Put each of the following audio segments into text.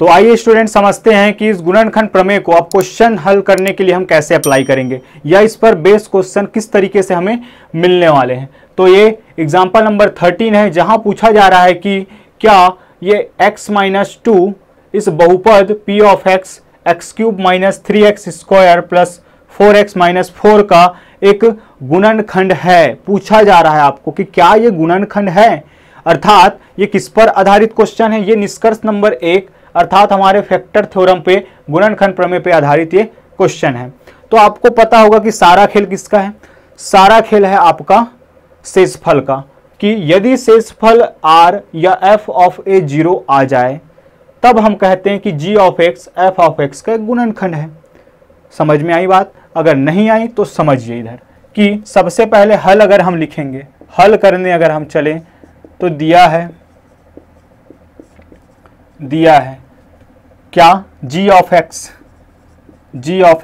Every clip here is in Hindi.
तो आइए स्टूडेंट समझते हैं कि इस गुणनखंड प्रमेय को अब क्वेश्चन हल करने के लिए हम कैसे अप्लाई करेंगे या इस पर बेस्ड क्वेश्चन किस तरीके से हमें मिलने वाले हैं। तो ये एग्जाम्पल नंबर 13 है, जहां पूछा जा रहा है कि क्या ये x-2 इस बहुपद p of x x³ minus 3x square plus 4x minus 4 का एक गुणनखंड है। पूछा जा रहा है आपको कि क्या ये गुणनखंड है, अर्थात ये किस पर आधारित क्वेश्चन है। ये निष्कर्ष नंबर 1 अर्थात हमारे फैक्टर थ्योरम पे गुणनखंड प्रमेय पे आधारित ये क्वेश्चन है। तो आपको पता होगा कि सारा खेल किसका है, सारा खेल है आपका शेषफल का, कि यदि शेषफल r या f ऑफ a 0 आ जाए तब हम कहते हैं कि g of x f of x का एक गुणनखंड है। समझ में आई बात? अगर नहीं आई तो समझिए इधर कि सबसे पहले हल अगर हम लिखेंगे, हल करने अगर हम चलें तो दिया है क्या g ऑफ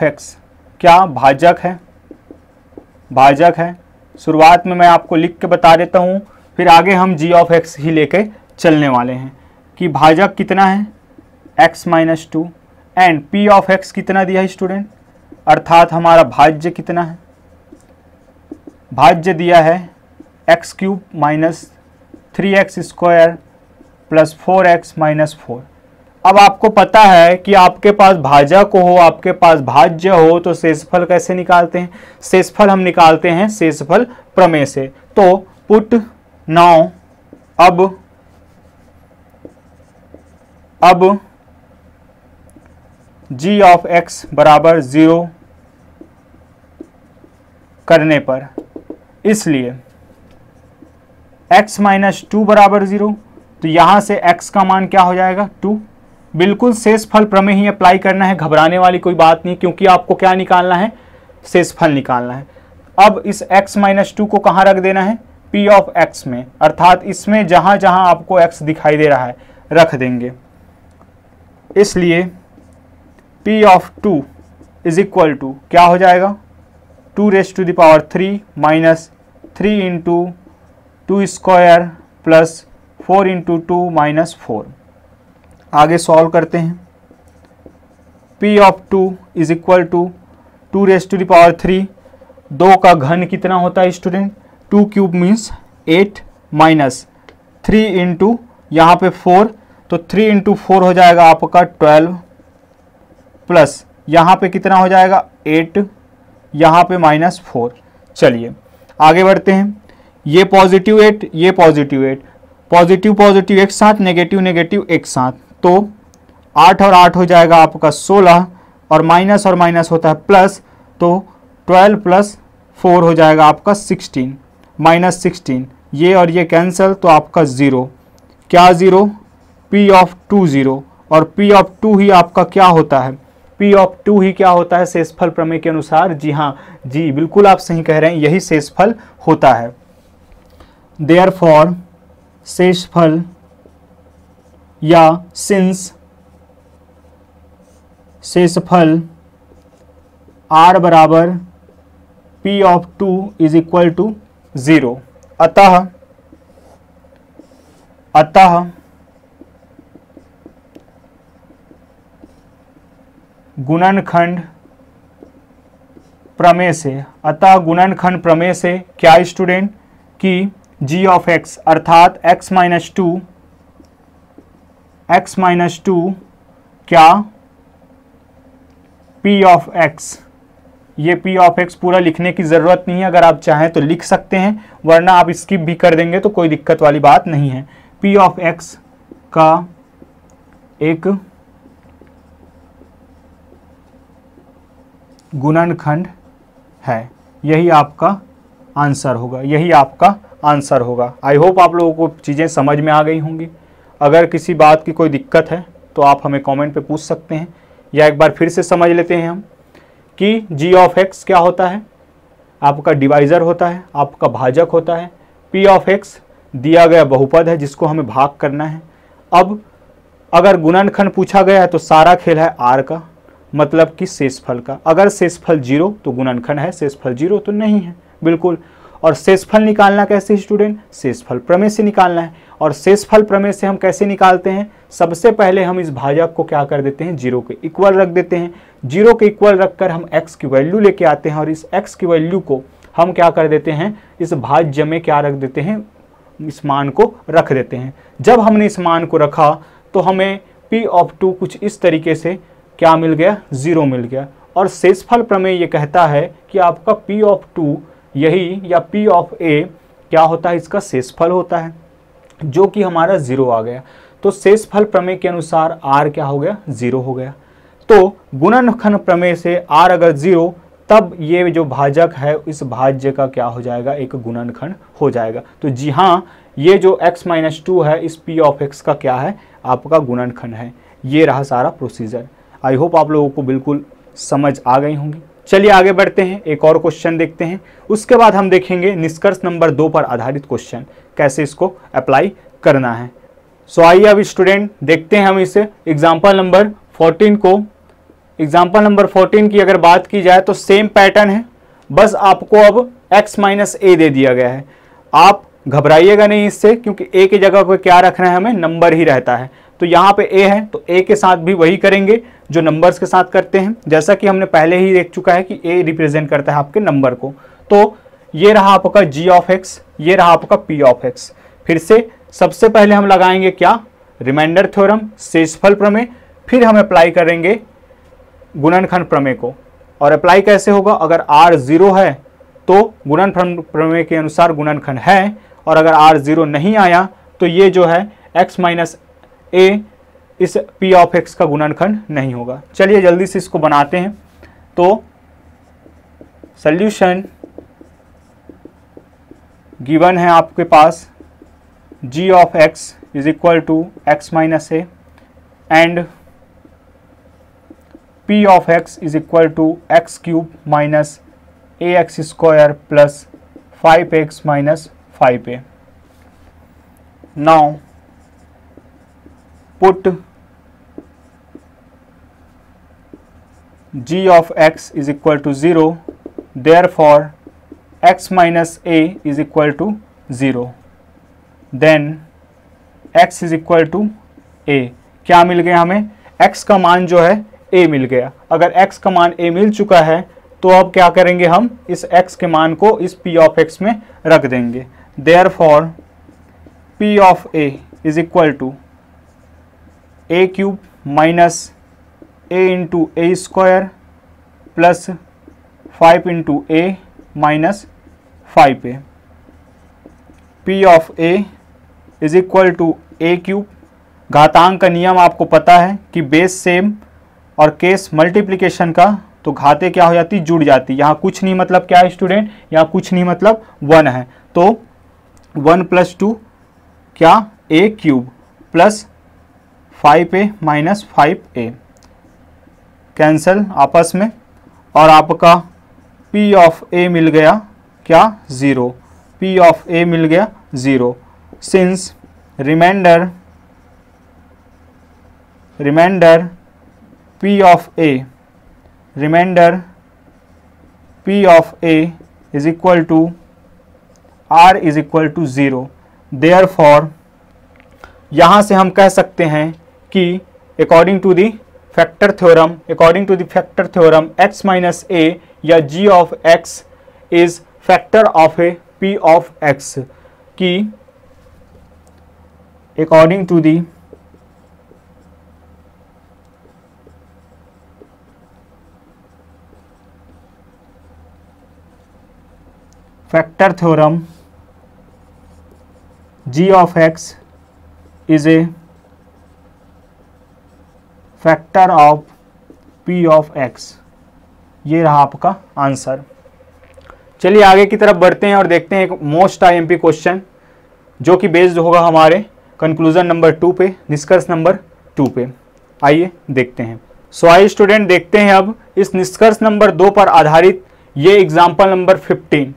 x क्या भाजक है। शुरुआत में मैं आपको लिख के बता देता हूँ, फिर आगे हम g ऑफ x ही लेके चलने वाले हैं कि भाजक कितना है x-2 and p of x कितना दिया है स्टूडेंट, अर्थात हमारा भाज्य कितना है, भाज्य दिया है x³ minus 3x square plus 4x minus 4। अब आपको पता है कि आपके पास भाजक हो, आपके पास भाज्य हो, तो शेषफल कैसे निकालते हैं। शेषफल हम निकालते हैं शेषफल प्रमेय से। तो पुट नाउ अब g ऑफ x बराबर 0 करने पर, इसलिए x-2 बराबर 0, तो यहां से x का मान क्या हो जाएगा 2। बिल्कुल शेषफल प्रमेय ही अप्लाई करना है, घबराने वाली कोई बात नहीं, क्योंकि आपको क्या निकालना है, शेषफल निकालना है। अब इस x-2 को कहाँ रख देना है, p ऑफ x में, अर्थात इसमें जहां जहां आपको x दिखाई दे रहा है रख देंगे। इसलिए p of 2 is equal to क्या हो जाएगा 2⁻³ minus 3 into 2 square plus 4 into 2 minus 4। आगे सॉल्व करते हैं। p of 2 is equal to 2⁻³ 2 का घन कितना होता है स्टूडेंट, 2³ मीन्स 8 माइनस 3 इंटू यहाँ पे 4, तो 3 इंटू 4 हो जाएगा आपका 12 प्लस यहाँ पे कितना हो जाएगा 8, यहाँ पे माइनस 4। चलिए आगे बढ़ते हैं। ये पॉजिटिव 8, ये पॉजिटिव 8, पॉजिटिव एक साथ, नेगेटिव एक साथ, तो 8 और 8 हो जाएगा आपका 16, और माइनस होता है प्लस, तो 12 प्लस 4 हो जाएगा आपका 16, माइनस 16, ये और ये कैंसिल, तो आपका 0। क्या 0, p ऑफ 2 0, और p ऑफ 2 ही आपका क्या होता है, p ऑफ 2 ही क्या होता है शेषफल प्रमेय के अनुसार। जी हाँ जी, बिल्कुल आप सही कह रहे हैं, यही शेषफल होता है। देयरफॉर शेषफल या सिंस शेषफल r बराबर p of 2 is equal to 0, अतः गुणनखंड प्रमेय से क्या स्टूडेंट कि g ऑफ x अर्थात x-2 क्या p ऑफ x, ये p ऑफ x पूरा लिखने की ज़रूरत नहीं है, अगर आप चाहें तो लिख सकते हैं, वरना आप स्किप भी कर देंगे तो कोई दिक्कत वाली बात नहीं है। p ऑफ x का एक गुणनखंड है, यही आपका आंसर होगा, आई होप आप लोगों को चीज़ें समझ में आ गई होंगी। अगर किसी बात की कोई दिक्कत है तो आप हमें कमेंट पे पूछ सकते हैं, या एक बार फिर से समझ लेते हैं हम कि g ऑफ x क्या होता है, आपका डिवाइज़र होता है, आपका भाजक होता है। p ऑफ x दिया गया बहुपद है जिसको हमें भाग करना है। अब अगर गुणनखंड पूछा गया है तो सारा खेल है r का, मतलब कि शेषफल का। अगर शेषफल 0 तो गुणनखंड है, शेषफल 0 तो नहीं है, बिल्कुल। और शेषफल निकालना कैसे स्टूडेंट, शेषफल प्रमेय से निकालना है। और शेषफल प्रमेय से हम कैसे निकालते हैं, सबसे पहले हम इस भाजक को क्या कर देते हैं, 0 के इक्वल रख देते हैं। 0 के इक्वल रखकर हम x की वैल्यू लेके आते हैं और इस x की वैल्यू को हम क्या कर देते हैं, इस भाज्य में क्या रख देते हैं, इस मान को रख देते हैं। जब हमने इस मान को रखा तो हमें p ऑफ 2 कुछ इस तरीके से क्या मिल गया, 0 मिल गया। और शेषफल प्रमेय ये कहता है कि आपका p ऑफ 2 यही या p ऑफ a क्या होता है, इसका शेषफल होता है, जो कि हमारा 0 आ गया। तो शेषफल प्रमेय के अनुसार r क्या हो गया, 0 हो गया। तो गुणनखंड प्रमेय से r अगर 0, तब ये जो भाजक है इस भाज्य का क्या हो जाएगा, एक गुणनखंड हो जाएगा। तो जी हाँ, ये जो x - 2 है इस p ऑफ x का क्या है, आपका गुणनखंड है। ये रहा सारा प्रोसीजर। आई होप आप लोगों को बिल्कुल समझ आ गई होंगी। चलिए आगे बढ़ते हैं, एक और क्वेश्चन देखते हैं। उसके बाद हम देखेंगे निष्कर्ष नंबर 2 पर आधारित क्वेश्चन, कैसे इसको अप्लाई करना है। सो आइए अब स्टूडेंट देखते हैं हम इसे एग्जाम्पल नंबर 14 को। एग्जाम्पल नंबर 14 की अगर बात की जाए तो सेम पैटर्न है, बस आपको अब x - a दे दिया गया है। आप घबराइएगा नहीं इससे, क्योंकि a की जगह को क्या रखना है, हमें नंबर ही रहता है। तो यहाँ पे a है तो a के साथ भी वही करेंगे जो नंबर्स के साथ करते हैं, जैसा कि हमने पहले ही देख चुका है कि a रिप्रेजेंट करता है आपके नंबर को। तो ये रहा आपका g ऑफ x, ये रहा आपका p ऑफ x। फिर से सबसे पहले हम लगाएंगे क्या, रिमाइंडर थ्योरम, शेषफल प्रमेय, फिर हम अप्लाई करेंगे गुणनखंड प्रमेय को। और अप्लाई कैसे होगा, अगर r 0 है तो गुणनखंड प्रमेय के अनुसार गुणनखंड है, और अगर r 0 नहीं आया तो ये जो है x - a इस p ऑफ x का गुणनखंड नहीं होगा। चलिए जल्दी से इसको बनाते हैं। तो सॉल्यूशन गिवन है आपके पास, g of x is equal to x - a and p of x is equal to x³ minus ax² plus 5x - 5a। Now put g of x is equal to 0, therefore x minus a is equal to 0, then x is equal to a। क्या मिल गया हमें, x का मान जो है a मिल गया। अगर x का मान a मिल चुका है तो अब क्या करेंगे, हम इस x के मान को इस p of x में रख देंगे। therefore p of a is equal to a³ minus a into a² plus 5 into a minus 5a। p of a is equal to a³। घातांक का नियम आपको पता है कि बेस सेम और केस मल्टीप्लिकेशन का, तो घाते क्या हो जाती, जुड़ जाती। यहाँ कुछ नहीं मतलब क्या है स्टूडेंट, यहाँ कुछ नहीं मतलब 1 है। तो 1 + 2 क्या, a³ plus 5a minus 5a cancel आपस में, और आपका p ऑफ a मिल गया क्या, 0। p ऑफ a मिल गया 0, since remainder p of a is equal to r is equal to 0। Therefore यहाँ से हम कह सकते हैं कि according to the factor theorem x minus a या g of x is factor of a p of x, कि according to the factor theorem g of x is a factor of p of x। ये रहा आपका आंसर। चलिए आगे की तरफ बढ़ते हैं और देखते हैं एक मोस्ट IMP क्वेश्चन, जो कि बेस्ड होगा हमारे कंक्लूजन नंबर 2 पे, निष्कर्ष नंबर 2 पे। आइए देखते हैं। सो आइए स्टूडेंट देखते हैं अब इस निष्कर्ष नंबर 2 पर आधारित ये एग्जाम्पल नंबर 15।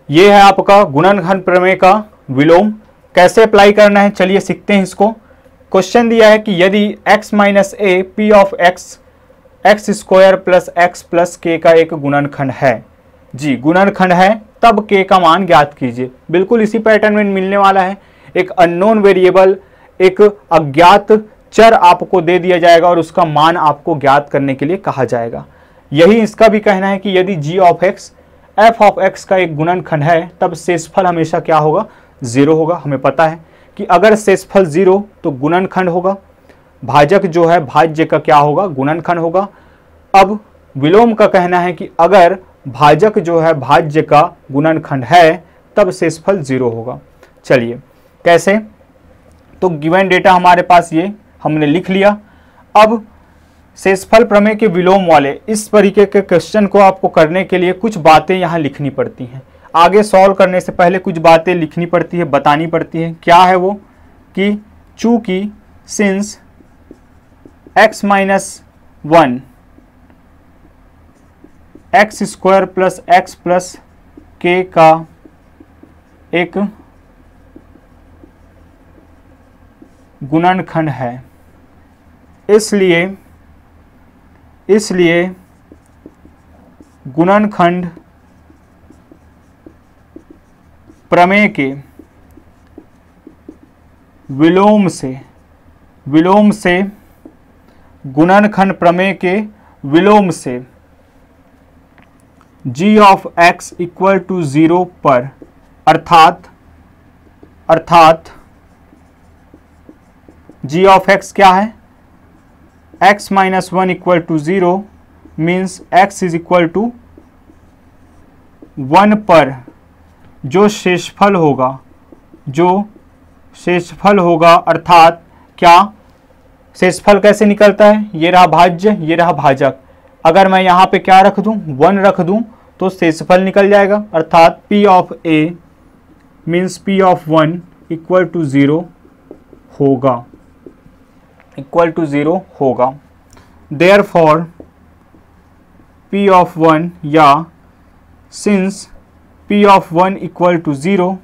ये है आपका गुणनखंड प्रमेय का विलोम, कैसे अप्लाई करना है चलिए सीखते हैं इसको। क्वेश्चन दिया है कि यदि x minus a p of x² plus x plus k का एक गुणनखंड है। जी गुणनखंड है, तब k का मान ज्ञात कीजिए। बिल्कुल इसी पैटर्न में मिलने वाला है। एक अननोन वेरिएबल, एक अज्ञात चर आपको दे दिया जाएगा और उसका मान आपको ज्ञात करने के लिए कहा जाएगा। यही इसका भी कहना है कि यदि g of x f of x का एक गुणनखंड है तब शेषफल हमेशा क्या होगा, 0 होगा। हमें पता है कि अगर शेषफल 0 तो गुणनखंड होगा, भाजक जो है भाज्य का क्या होगा, गुणनखंड होगा। अब विलोम का कहना है कि अगर भाजक जो है भाज्य का गुणनखंड है तब शेषफल 0 होगा। चलिए कैसे, तो गिवन डेटा हमारे पास ये हमने लिख लिया। अब शेषफल प्रमेय के विलोम वाले इस तरीके के क्वेश्चन को आपको करने के लिए कुछ बातें यहाँ लिखनी पड़ती हैं। आगे सॉल्व करने से पहले कुछ बातें लिखनी पड़ती है, बतानी पड़ती है। क्या है वो, कि चूंकि since x minus 1 x square plus x plus के का एक गुणनखंड है, इसलिए गुणनखंड प्रमेय के विलोम से गुणनखंड प्रमेय के विलोम से g of x equal to 0 पर अर्थात g ऑफ x क्या है, x minus 1 equal to 0 means x is equal to 1 पर जो शेषफल होगा, अर्थात क्या शेषफल कैसे निकलता है, ये रहा भाज्य, ये रहा भाजक। अगर मैं यहाँ पे क्या रख दूँ, 1 रख दूँ तो शेषफल निकल जाएगा। अर्थात p of a means p of 1 equal to 0 होगा, देयरफॉर p ऑफ 1 या since p of 1 equal to 0,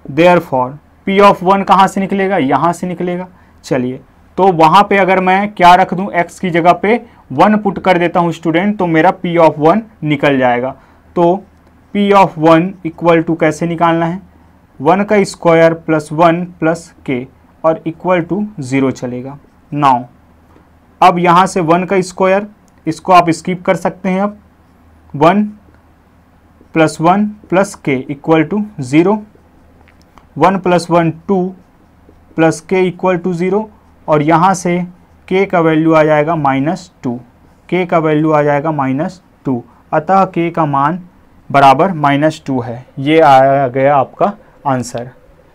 therefore p of 1 कहाँ से निकलेगा, यहाँ से निकलेगा। चलिए तो वहाँ पे अगर मैं क्या रख दूँ, x की जगह पे 1 पुट कर देता हूँ स्टूडेंट, तो मेरा p ऑफ 1 निकल जाएगा। तो p ऑफ 1 इक्वल टू कैसे निकालना है, 1 का स्क्वायर प्लस 1 प्लस k और इक्वल टू 0 चलेगा। नाउ अब यहाँ से 1 का स्क्वायर, इसको आप स्किप कर सकते हैं। अब 1 plus 1 plus k equal to 0, 1 plus 1 2 plus k equal to 0, और यहाँ से k का वैल्यू आ जाएगा -2, k का वैल्यू आ जाएगा -2, अतः k का मान बराबर -2 है। ये आ गया आपका आंसर।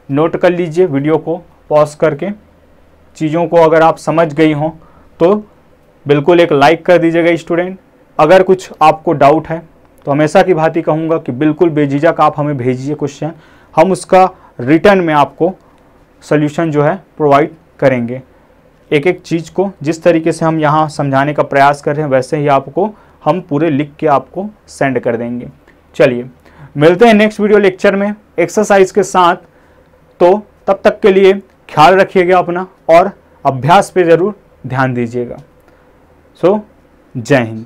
नोट कर लीजिए वीडियो को पॉज करके। चीज़ों को अगर आप समझ गई हों तो बिल्कुल एक लाइक कर दीजिएगा स्टूडेंट। अगर कुछ आपको डाउट है तो हमेशा की भांति कहूँगा कि बिल्कुल बेझिझक आप हमें भेजिए क्वेश्चन, हम उसका रिटर्न में आपको सॉल्यूशन जो है प्रोवाइड करेंगे। एक एक चीज़ को जिस तरीके से हम यहाँ समझाने का प्रयास कर रहे हैं वैसे ही आपको हम पूरे लिख के आपको सेंड कर देंगे। चलिए मिलते हैं नेक्स्ट वीडियो लेक्चर में एक्सरसाइज के साथ। तो तब तक के लिए ख्याल रखिएगा अपना और अभ्यास पे ज़रूर ध्यान दीजिएगा। सो जय हिंद।